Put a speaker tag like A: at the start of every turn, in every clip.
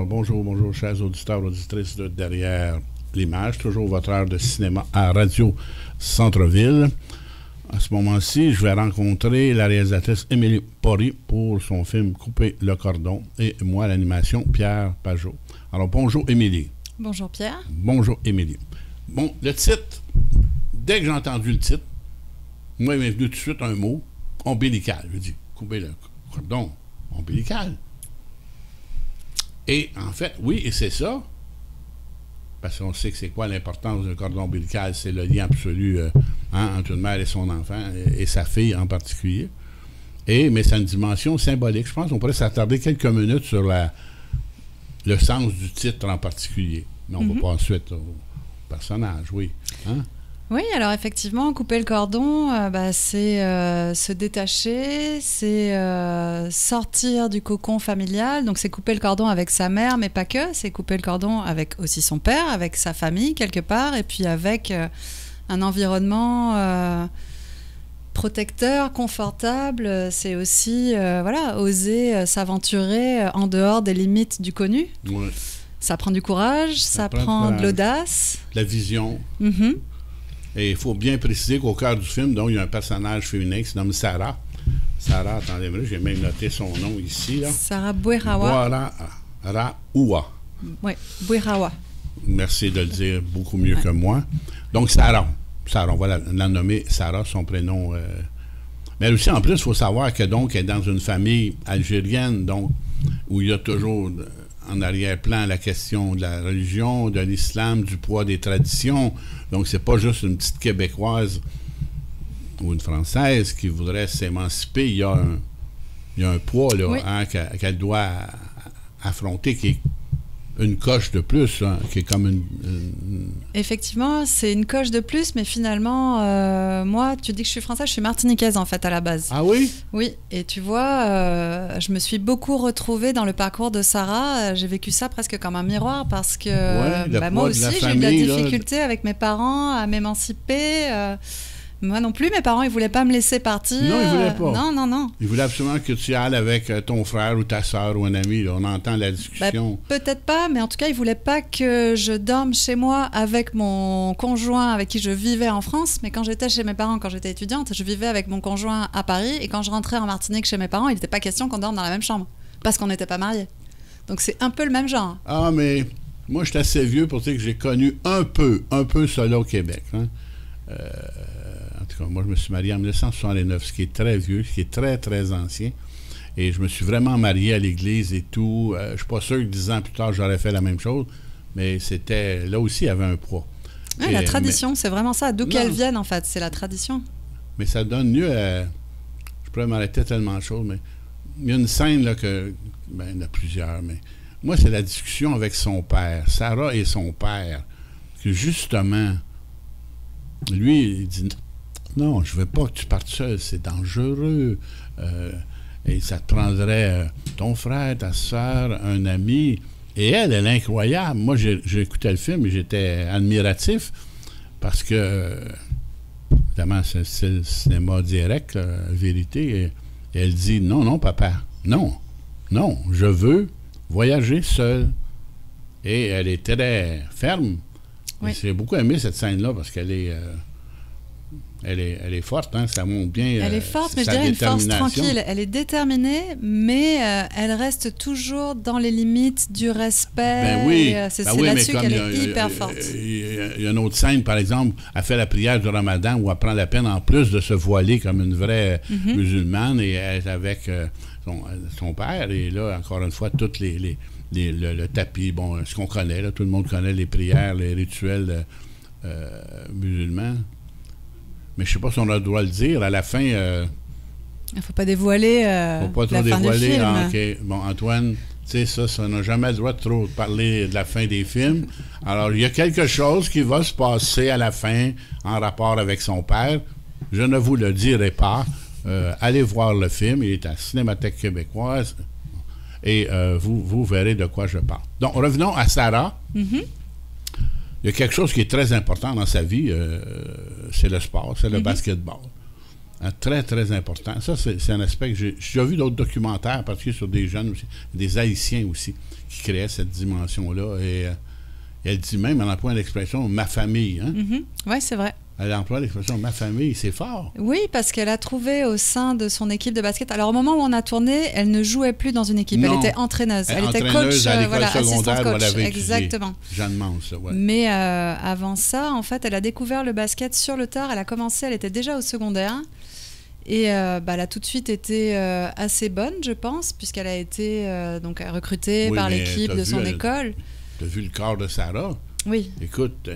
A: Alors, bonjour, chers auditeurs, auditrices de Derrière l'image. Toujours votre heure de cinéma à Radio Centre-Ville. À ce moment-ci, je vais rencontrer la réalisatrice Émilie Porry pour son film Couper le cordon et moi, l'animation, Pierre Pajot. Alors, bonjour, Émilie.
B: Bonjour, Pierre.
A: Bonjour, Émilie. Bon, le titre, dès que j'ai entendu le titre, moi, il m'est venu tout de suite un mot, ombilical. Je dis, couper le cordon ombilical. Et en fait, oui, et c'est ça, parce qu'on sait que c'est quoi l'importance d'un cordon ombilical, c'est le lien absolu entre une mère et son enfant, et sa fille en particulier. Mais c'est une dimension symbolique. Je pense qu'on pourrait s'attarder quelques minutes sur le sens du titre en particulier. Mais on va pas ensuite au personnage, oui. Hein?
B: Oui, alors effectivement, couper le cordon, c'est se détacher, c'est sortir du cocon familial. Donc c'est couper le cordon avec sa mère, mais pas que. C'est couper le cordon avec aussi son père, avec sa famille quelque part, et puis avec un environnement protecteur, confortable. C'est aussi oser s'aventurer en dehors des limites du connu.
A: Ouais.
B: Ça prend du courage, ça prend de l'audace.
A: La vision.
B: Mm-hmm.
A: Et il faut bien préciser qu'au cœur du film, donc, il y a un personnage féminin qui se nomme Sarah. Sarah, attendez, j'ai même noté son nom ici. Là.
B: Sarah Bouerawa.
A: Bouerawa.
B: Oui, Bouerawa.
A: Merci de le dire beaucoup mieux que moi. Donc, Sarah, on va la nommer Sarah, son prénom. Mais aussi, en plus, il faut savoir que donc, elle est dans une famille algérienne, donc, où il y a toujours en arrière-plan la question de la religion, de l'islam, du poids des traditions. Donc, c'est pas juste une petite Québécoise ou une Française qui voudrait s'émanciper. Il y a un poids là, oui. Qu'elle doit affronter qui est une coche de plus, qui est comme une...
B: Effectivement, c'est une coche de plus, mais finalement, moi, tu dis que je suis française, je suis martiniquaise en fait à la base.
A: Ah oui?
B: Oui, et tu vois, je me suis beaucoup retrouvée dans le parcours de Sarah. J'ai vécu ça presque comme un miroir parce que moi aussi, j'ai eu de la difficulté avec mes parents à m'émanciper. Moi non plus, mes parents, ils voulaient pas me laisser partir.
A: Non, ils voulaient pas.
B: Non.
A: Ils voulaient absolument que tu ailles avec ton frère ou ta soeur ou un ami. Là. On entend la discussion.
B: Peut-être pas, mais en tout cas, ils voulaient pas que je dorme chez moi avec mon conjoint avec qui je vivais en France. Mais quand j'étais chez mes parents, quand j'étais étudiante, je vivais avec mon conjoint à Paris. Et quand je rentrais en Martinique chez mes parents, il n'était pas question qu'on dorme dans la même chambre. Parce qu'on n'était pas mariés. Donc c'est un peu le même genre.
A: Ah, mais moi, je suis assez vieux pour dire que j'ai connu un peu cela au Québec. Hein. En tout cas, moi, je me suis marié en 1969, ce qui est très vieux, ce qui est très, très ancien. Et je me suis vraiment marié à l'église et tout. Je ne suis pas sûr que 10 ans plus tard, j'aurais fait la même chose. Mais c'était... Là aussi, il y avait un poids.
B: Ouais, la tradition, c'est vraiment ça. D'où qu'elle vienne, en fait. C'est la tradition.
A: Mais ça donne lieu à... Je pourrais m'arrêter tellement de choses, mais... Il y a une scène, là, que... Ben, il y en a plusieurs, mais... Moi, c'est la discussion avec son père. Sarah et son père. Que, justement, lui, il dit... Non, je ne veux pas que tu partes seul, c'est dangereux. Et ça te prendrait ton frère, ta soeur, un ami. Et elle est incroyable. Moi, j'écoutais le film et j'étais admiratif parce que, évidemment, c'est le cinéma direct, la vérité. Et elle dit, non, papa, non, je veux voyager seul. Et elle est très ferme. Oui. J'ai beaucoup aimé cette scène-là parce qu'elle est... Elle est forte, hein, ça montre bien.
B: Elle est forte, mais je dirais une force tranquille. Elle est déterminée, mais elle reste toujours dans les limites du respect.
A: Ben oui,
B: c'est là-dessus qu'elle est hyper forte.
A: Il y a une autre scène, par exemple, elle fait la prière du Ramadan où elle prend la peine, en plus de se voiler comme une vraie musulmane, et elle est avec son père. Et là, encore une fois, toutes le tapis, bon, ce qu'on connaît, là, tout le monde connaît les prières, les rituels musulmans. Mais je ne sais pas si on a le droit de le dire. À la fin... Il
B: ne faut pas dévoiler
A: faut pas trop
B: la fin du film.
A: Okay. Bon, Antoine, tu sais, ça n'a jamais le droit de trop parler de la fin des films. Alors, il y a quelque chose qui va se passer à la fin en rapport avec son père. Je ne vous le dirai pas. Allez voir le film. Il est à Cinémathèque québécoise. Et vous verrez de quoi je parle. Donc, revenons à Sarah. Mm-hmm. Il y a quelque chose qui est très important dans sa vie, c'est le sport, c'est le basketball. Très, très important. Ça, c'est un aspect que j'ai déjà vu d'autres documentaires, particulièrement sur des jeunes aussi, des Haïtiens aussi, qui créaient cette dimension-là. Et elle dit même, elle emploie l'expression « ma famille ». Hein?
B: Oui, c'est vrai.
A: Elle emploie l'expression « ma famille », c'est fort.
B: Oui, parce qu'elle a trouvé au sein de son équipe de basket. Alors, au moment où on a tourné, elle ne jouait plus dans une équipe.
A: Non.
B: Elle était entraîneuse. Elle était
A: Entraîneuse
B: coach,
A: à l'école
B: assistante
A: secondaire où
B: coach.
A: elle avait étudié.
B: Exactement.
A: Jeanne Mance, ouais.
B: Mais avant ça, en fait, elle a découvert le basket sur le tard. Elle a commencé, elle était déjà au secondaire. Et elle a tout de suite été assez bonne, je pense, puisqu'elle a été donc recrutée par l'équipe de son école.
A: Tu as vu le corps de Sarah?
B: Oui.
A: Écoute,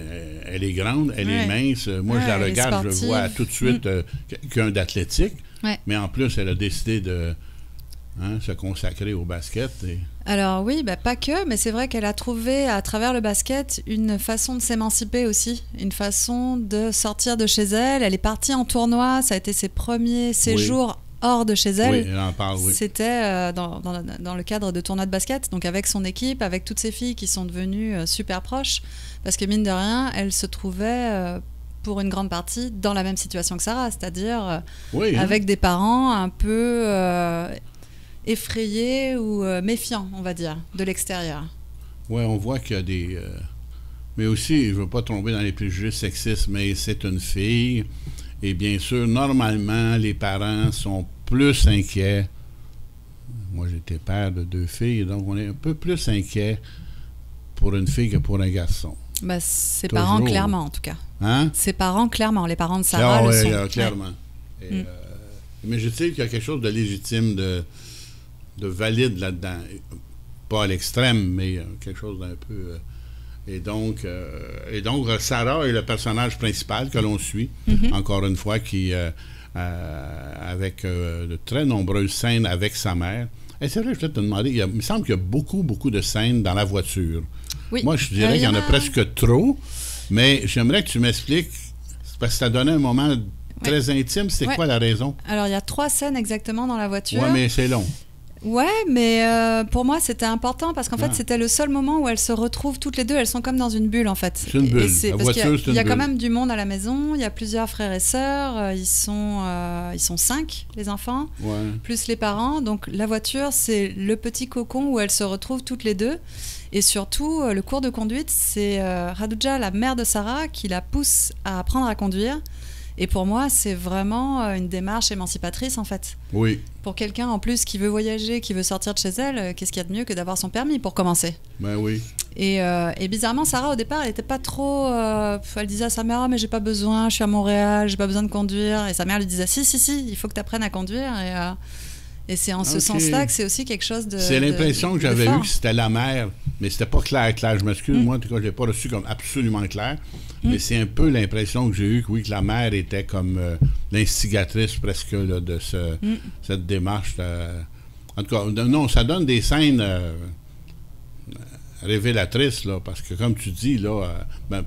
A: elle est grande, elle est mince. Moi, je la regarde, je vois tout de suite quelqu'un d'athlétique. Mais en plus, elle a décidé de se consacrer au basket.
B: Alors oui, pas que, mais c'est vrai qu'elle a trouvé à travers le basket une façon de s'émanciper aussi, une façon de sortir de chez elle. Elle est partie en tournoi, ça a été ses premiers séjours hors de chez elle.
A: Oui, elle en parle, oui.
B: C'était dans le cadre de tournois de basket, donc avec son équipe, avec toutes ses filles qui sont devenues super proches, parce que mine de rien, elle se trouvait pour une grande partie dans la même situation que Sarah, c'est-à-dire avec des parents un peu effrayés ou méfiants, on va dire, de l'extérieur.
A: Oui, on voit qu'il y a des... mais aussi, je ne veux pas tomber dans les préjugés sexistes, mais c'est une fille... Et bien sûr, normalement, les parents sont plus inquiets. Moi, j'étais père de 2 filles, donc on est un peu plus inquiets pour une fille que pour un garçon.
B: Ses parents, clairement, en tout cas.
A: Hein?
B: Ses parents, clairement. Les parents de Sarah le sont.
A: Clairement. Et, mais je sais qu'il y a quelque chose de légitime, de valide là-dedans. Pas à l'extrême, mais quelque chose d'un peu... Et donc, Sarah est le personnage principal que l'on suit, encore une fois, qui avec de très nombreuses scènes avec sa mère. Et c'est vrai, je vais te demander, il me semble qu'il y a beaucoup, beaucoup de scènes dans la voiture.
B: Oui.
A: Moi, je dirais qu'il y en a presque trop, mais j'aimerais que tu m'expliques, parce que ça donnait un moment très intime. C'est quoi la raison?
B: Alors, il y a 3 scènes exactement dans la voiture.
A: Oui, mais c'est long.
B: Ouais, mais pour moi, c'était important parce qu'en fait, c'était le seul moment où elles se retrouvent toutes les deux. Elles sont comme dans une bulle, en fait.
A: C'est une bulle. La voiture, c'est une bulle.
B: Il y a quand même du monde à la maison. Il y a plusieurs frères et sœurs. Ils sont 5, les enfants, plus les parents. Donc, la voiture, c'est le petit cocon où elles se retrouvent toutes les deux. Et surtout, le cours de conduite, c'est Radouja, la mère de Sarah, qui la pousse à apprendre à conduire. Et pour moi, c'est vraiment une démarche émancipatrice, en fait.
A: Oui.
B: Pour quelqu'un, en plus, qui veut voyager, qui veut sortir de chez elle, qu'est-ce qu'il y a de mieux que d'avoir son permis, pour commencer?
A: Ben oui.
B: Et bizarrement, Sarah, au départ, elle n'était pas trop... elle disait à sa mère, mais j'ai pas besoin, je suis à Montréal, j'ai pas besoin de conduire. Et sa mère lui disait, si, il faut que tu apprennes à conduire. Et c'est en ce sens-là que c'est aussi quelque chose de...
A: C'est l'impression que j'avais eue que c'était la mère, mais c'était pas clair. Je m'excuse, moi, en tout cas, je l'ai pas reçu comme absolument clair. Mais c'est un peu l'impression que j'ai eue que la mère était comme l'instigatrice presque là, de cette démarche. En tout cas, non, ça donne des scènes révélatrices, là, parce que comme tu dis, là,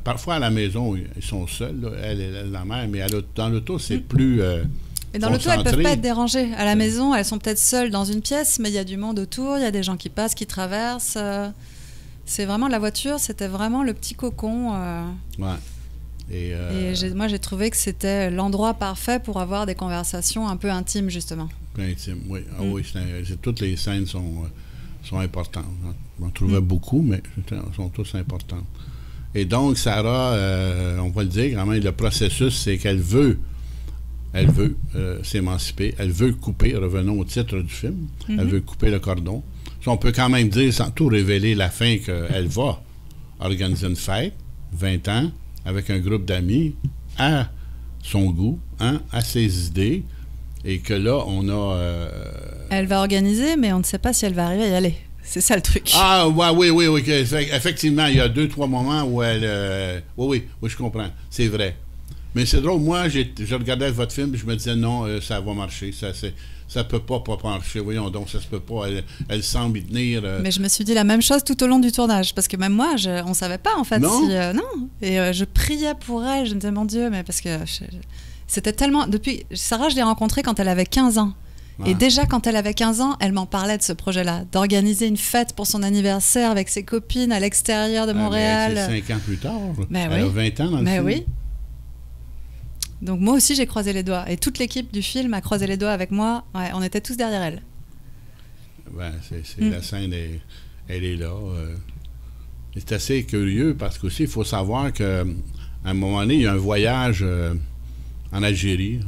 A: parfois à la maison, ils sont seuls, là, elle et la mère, mais dans l'auto, c'est plus...
B: Mais dans l'auto, elles ne peuvent pas être dérangées. À la maison, elles sont peut-être seules dans une pièce, mais il y a du monde autour, il y a des gens qui passent, qui traversent. C'est vraiment la voiture, c'était vraiment le petit cocon. Et moi, j'ai trouvé que c'était l'endroit parfait pour avoir des conversations un peu intimes, justement.
A: Intimes, oui. Ah, oui, toutes les scènes sont importantes. J'en trouvais beaucoup, mais elles sont toutes importantes. Et donc, Sarah, on va le dire, quand même, le processus, c'est qu'elle veut s'émanciper, elle veut couper, revenons au titre du film, elle veut couper le cordon. On peut quand même dire, sans tout révéler la fin, qu'elle va organiser une fête, 20 ans, avec un groupe d'amis, à son goût, à ses idées, et que là, on a...
B: Elle va organiser, mais on ne sait pas si elle va arriver à y aller. C'est ça le truc.
A: Ah, oui. Effectivement, il y a 2-3 moments où elle... Oui, je comprends. C'est vrai. Mais c'est drôle, moi, je regardais votre film et je me disais, non, ça va marcher. Ça peut pas marcher. Voyons donc, ça se peut pas. Elle semble y tenir.
B: Mais je me suis dit la même chose tout au long du tournage. Parce que même moi, on savait pas, en fait.
A: Non?
B: Non. Et je priais pour elle. Je me disais, mon Dieu, mais parce que c'était tellement... Sarah, je l'ai rencontrée quand elle avait 15 ans. Et déjà, quand elle avait 15 ans, elle m'en parlait de ce projet-là, d'organiser une fête pour son anniversaire avec ses copines à l'extérieur de Montréal.
A: C'est 5 ans plus tard.
B: Ben
A: elle a 20 ans dans le film.
B: Oui. Donc moi aussi, j'ai croisé les doigts. Et toute l'équipe du film a croisé les doigts avec moi. Ouais, on était tous derrière elle.
A: Ben, la scène, elle est là. C'est assez curieux parce qu'aussi, il faut savoir qu'à un moment donné, il y a un voyage en Algérie.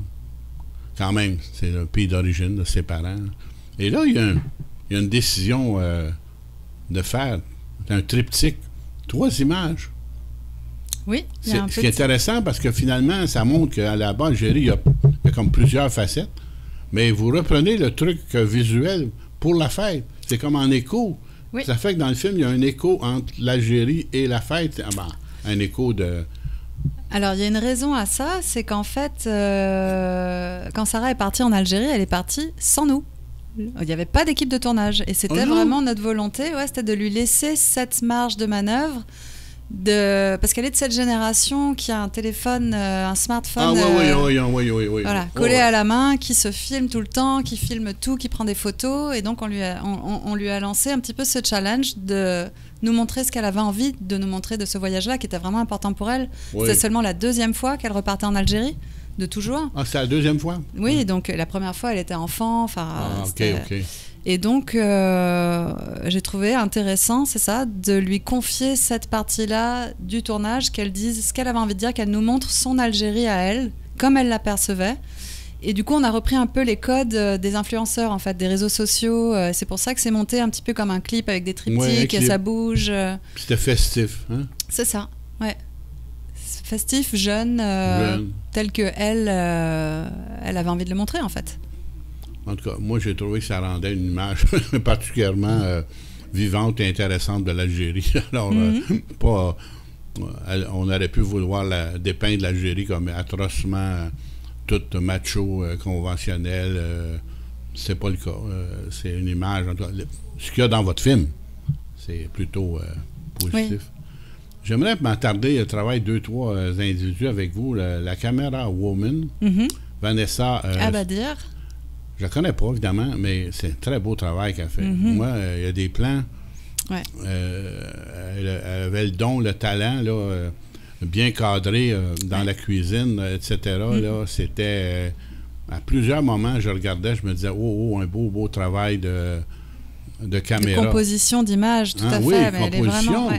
A: Quand même, c'est le pays d'origine de ses parents. Et là, il y a une décision de faire un triptyque, 3 images.
B: Oui,
A: ce qui est intéressant parce que finalement, ça montre qu'à la base, Algérie, il y a comme plusieurs facettes. Mais vous reprenez le truc visuel pour la fête. C'est comme en écho.
B: Oui.
A: Ça fait que dans le film, il y a un écho entre l'Algérie et la fête. Un écho de...
B: Alors, il y a une raison à ça, c'est qu'en fait, quand Sarah est partie en Algérie, elle est partie sans nous. Il n'y avait pas d'équipe de tournage. Et c'était vraiment notre volonté, c'était de lui laisser cette marge de manœuvre. Parce qu'elle est de cette génération qui a un téléphone, un smartphone voilà, collé à la main, qui se filme tout le temps, qui filme tout, qui prend des photos. Et donc, on lui a lancé un petit peu ce challenge de nous montrer ce qu'elle avait envie de nous montrer de ce voyage-là, qui était vraiment important pour elle. Oui. C'était seulement la 2e fois qu'elle repartait en Algérie, de toujours.
A: Ah, c'est la 2e fois?
B: Oui, donc la première fois, elle était enfant.
A: OK.
B: Et donc, j'ai trouvé intéressant, c'est ça, de lui confier cette partie-là du tournage, qu'elle dise ce qu'elle avait envie de dire, qu'elle nous montre son Algérie à elle, comme elle l'apercevait. Et du coup, on a repris un peu les codes des influenceurs, en fait, des réseaux sociaux. C'est pour ça que c'est monté un petit peu comme un clip avec des triptyques, et ça bouge.
A: C'était festif, hein?
B: C'est ça, ouais. Festif, jeune, tel que elle avait envie de le montrer, en fait.
A: En tout cas, moi, j'ai trouvé que ça rendait une image particulièrement vivante et intéressante de l'Algérie. Alors, on aurait pu vouloir dépeindre l'Algérie comme atrocement toute macho, conventionnelle. C'est pas le cas. C'est une image. En tout cas, ce qu'il y a dans votre film, c'est plutôt positif. Oui. J'aimerais m'attarder à travailler 2-3 individus avec vous. La caméra woman, Vanessa.
B: Abadir.
A: Je la connais pas, évidemment, mais c'est un très beau travail qu'elle fait. Moi, il y a des plans. Ouais. Elle avait le don, le talent, là, bien cadré dans la cuisine, etc. Là, c'était... à plusieurs moments, je regardais, je me disais, un beau travail de caméra.
B: De composition d'image, tout à fait.
A: Oui,
B: mais elle est vraiment...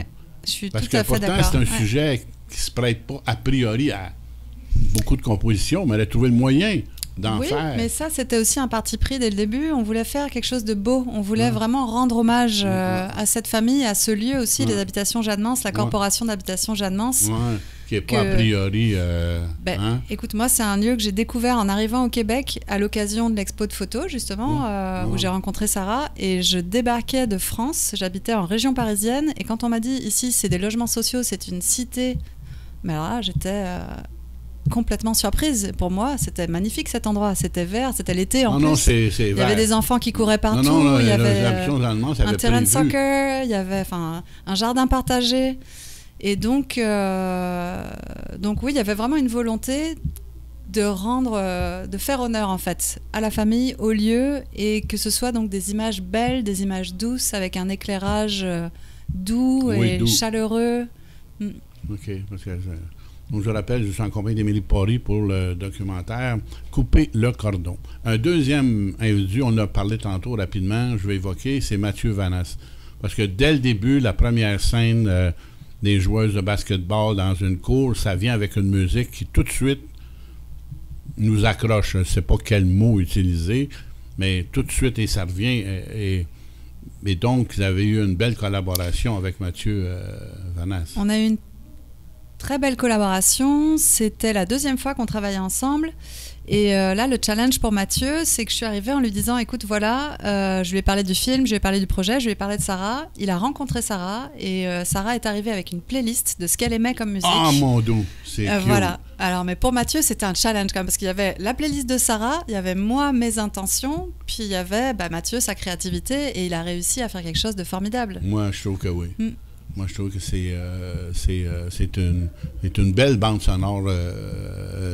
B: Je suis tout à fait d'accord.
A: Parce que pourtant, c'est un sujet qui se prête pas a priori à beaucoup de composition, mais elle a trouvé le moyen d'en faire.
B: Oui, mais ça, c'était aussi un parti pris dès le début. On voulait faire quelque chose de beau. On voulait vraiment rendre hommage à cette famille, à ce lieu aussi, les habitations Jeanne-Mance, la corporation d'habitations Jeanne-Mance.
A: Qui n'est pas a priori...
B: Écoute, moi, c'est un lieu que j'ai découvert en arrivant au Québec à l'occasion de l'expo de photos, justement, où j'ai rencontré Sarah. Et je débarquais de France. J'habitais en région parisienne. Et quand on m'a dit, ici, c'est des logements sociaux, c'est une cité... Mais alors là, j'étais... complètement surprise. Pour moi, c'était magnifique cet endroit. C'était vert, c'était l'été en plus. Il y avait des enfants qui couraient partout. Il y avait un terrain de soccer. Il y avait un jardin partagé. Et donc oui, il y avait vraiment une volonté de faire honneur en fait à la famille, au lieu, et que ce soit donc des images belles, des images douces avec un éclairage doux et chaleureux.
A: OK, parce que donc, je rappelle, je suis en compagnie d'Émilie Pori pour le documentaire « Couper le cordon ». Un deuxième individu, on a parlé tantôt rapidement, je vais évoquer, c'est Mathieu Vanasse. Parce que dès le début, la première scène des joueuses de basketball dans une cour, ça vient avec une musique qui tout de suite nous accroche. Je ne sais pas quel mot utiliser, mais tout de suite, et ça revient. Et donc, vous avez eu une belle collaboration avec Mathieu Vanasse.
B: On a eu une très belle collaboration. C'était la 2e fois qu'on travaillait ensemble. Et là, le challenge pour Mathieu, c'est que je suis arrivée en lui disant, écoute, voilà, je lui ai parlé du film, je lui ai parlé du projet, je lui ai parlé de Sarah. Il a rencontré Sarah et Sarah est arrivée avec une playlist de ce qu'elle aimait comme musique.
A: Ah, mon Dieu, c'est cute.
B: Voilà. Alors, mais pour Mathieu, c'était un challenge quand même, parce qu'il y avait la playlist de Sarah, il y avait moi, mes intentions, puis il y avait Mathieu, sa créativité, et il a réussi à faire quelque chose de formidable.
A: Moi, je trouve que oui. Moi, je trouve que c'est une belle bande sonore,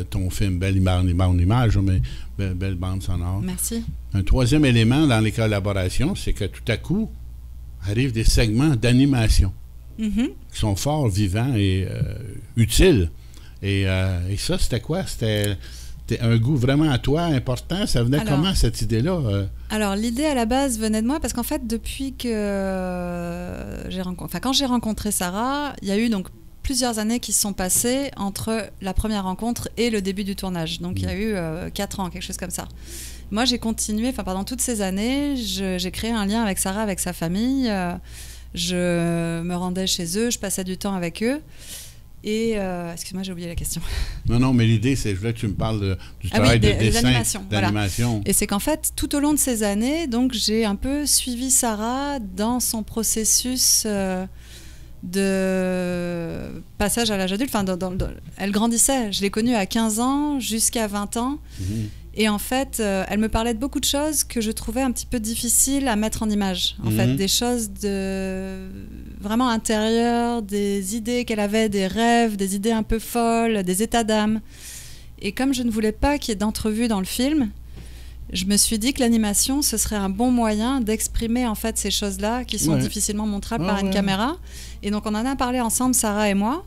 A: ton film, belle image, mais belle bande sonore.
B: Merci.
A: Un troisième élément dans les collaborations, c'est que tout à coup, arrivent des segments d'animation qui sont fort vivants et utiles. Et ça, c'était quoi? C'était un goût vraiment à toi, important. Ça venait comment, cette idée-là?
B: Alors, l'idée, à la base, venait de moi parce qu'en fait, depuis que quand j'ai rencontré Sarah, il y a eu donc plusieurs années qui se sont passées entre la première rencontre et le début du tournage. Donc, il y a eu 4 ans, quelque chose comme ça. Moi, j'ai continué, pendant toutes ces années, j'ai créé un lien avec Sarah, avec sa famille. Je me rendais chez eux, je passais du temps avec eux. Et, excuse-moi, j'ai oublié la question.
A: Non, mais l'idée, c'est, je voulais que tu me parles du travail de dessin, d'animation.
B: Voilà. Et c'est qu'en fait, tout au long de ces années, donc, j'ai un peu suivi Sarah dans son processus de passage à l'âge adulte. Elle grandissait. Je l'ai connue à 15 ans jusqu'à 20 ans. Et en fait, elle me parlait de beaucoup de choses que je trouvais un petit peu difficiles à mettre en image. En fait, des choses vraiment intérieures, des idées qu'elle avait, des rêves, des idées un peu folles, des états d'âme. Et comme je ne voulais pas qu'il y ait d'entrevue dans le film, je me suis dit que l'animation, ce serait un bon moyen d'exprimer en fait ces choses-là qui sont difficilement montrables par une caméra. Et donc, on en a parlé ensemble, Sarah et moi.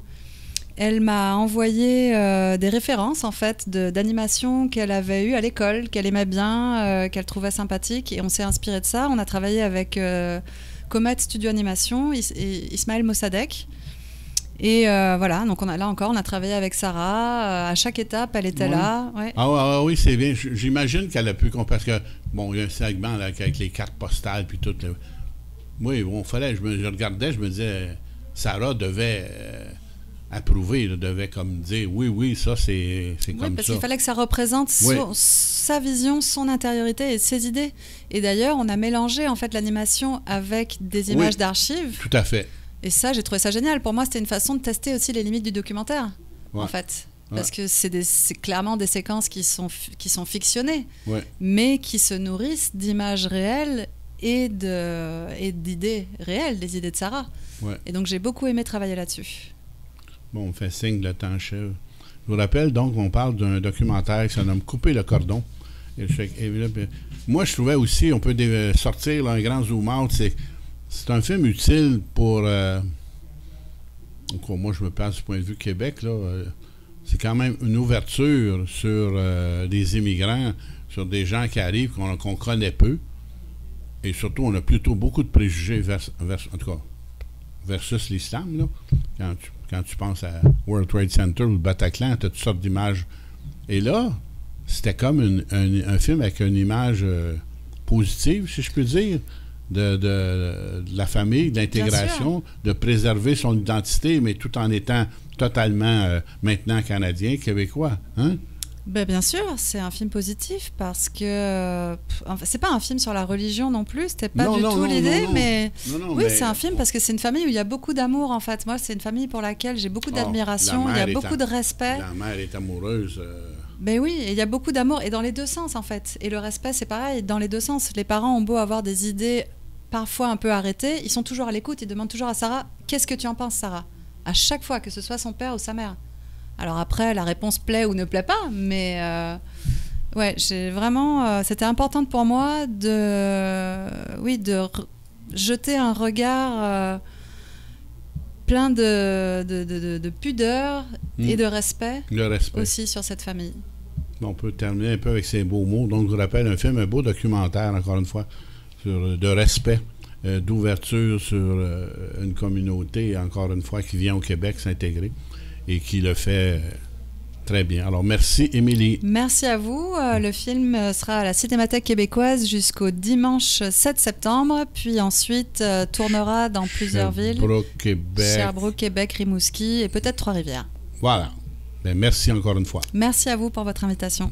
B: Elle m'a envoyé des références en fait d'animation qu'elle avait eues à l'école, qu'elle aimait bien, qu'elle trouvait sympathique, et on s'est inspiré de ça. On a travaillé avec Comet Studio Animation et Ismaël Mossadegh. Et voilà, donc on a travaillé avec Sarah. À chaque étape, elle était là. Ouais.
A: Oui, c'est bien. J'imagine qu'elle a pu... Parce que, bon, il y a un segment là, avec les cartes postales puis tout. Oui, bon, je regardais, je me disais, Sarah devait... approuver, devait comme dire oui, ça c'est comme ça.
B: Parce qu'il fallait que ça représente sa vision, son intériorité et ses idées. Et d'ailleurs, on a mélangé en fait l'animation avec des images d'archives.
A: Tout à fait.
B: Et ça, j'ai trouvé ça génial. Pour moi, c'était une façon de tester aussi les limites du documentaire, en fait. Parce que c'est clairement des séquences qui sont fictionnées, mais qui se nourrissent d'images réelles et d'idées réelles, des idées de Sarah. Et donc, j'ai beaucoup aimé travailler là-dessus.
A: Bon, on fait signe, le temps chèvre. Je vous rappelle donc qu'on parle d'un documentaire qui se nomme Couper le cordon. Moi, je trouvais aussi, on peut sortir là, un grand zoom-out. C'est un film utile pour... moi, je me place du point de vue Québec. C'est quand même une ouverture sur des immigrants, sur des gens qui arrivent, qu'on connaît peu. Et surtout, on a plutôt beaucoup de préjugés en tout cas, versus l'islam, là. Quand tu penses à World Trade Center ou le Bataclan, tu as toutes sortes d'images. Et là, c'était comme un film avec une image positive, si je peux dire, de la famille, de l'intégration, de préserver son identité, mais tout en étant totalement maintenant canadien, québécois. Hein?
B: Bien sûr, c'est un film positif parce que c'est pas un film sur la religion non plus, c'était pas du tout l'idée, mais c'est un film parce que c'est une famille où il y a beaucoup d'amour en fait. Moi, c'est une famille pour laquelle j'ai beaucoup d'admiration, il y a beaucoup de respect.
A: La mère est amoureuse.
B: Ben oui, et il y a beaucoup d'amour et dans les deux sens en fait. Et le respect, c'est pareil, dans les deux sens. Les parents ont beau avoir des idées parfois un peu arrêtées, ils sont toujours à l'écoute, ils demandent toujours à Sarah, qu'est-ce que tu en penses, Sarah? À chaque fois, que ce soit son père ou sa mère. Alors après, la réponse plaît ou ne plaît pas, mais j'ai vraiment... c'était important pour moi de jeter un regard plein de pudeur et de respect, aussi sur cette famille.
A: On peut terminer un peu avec ces beaux mots. Donc, je vous rappelle un film, un beau documentaire, encore une fois, de respect, d'ouverture sur une communauté, encore une fois, qui vient au Québec s'intégrer. Et qui le fait très bien. Alors, merci, Émilie.
B: Merci à vous. Le film sera à la Cinémathèque québécoise jusqu'au dimanche 7 septembre, puis ensuite tournera dans plusieurs villes. Sherbrooke, Québec, Rimouski et peut-être Trois-Rivières.
A: Voilà. Merci encore une fois.
B: Merci à vous pour votre invitation.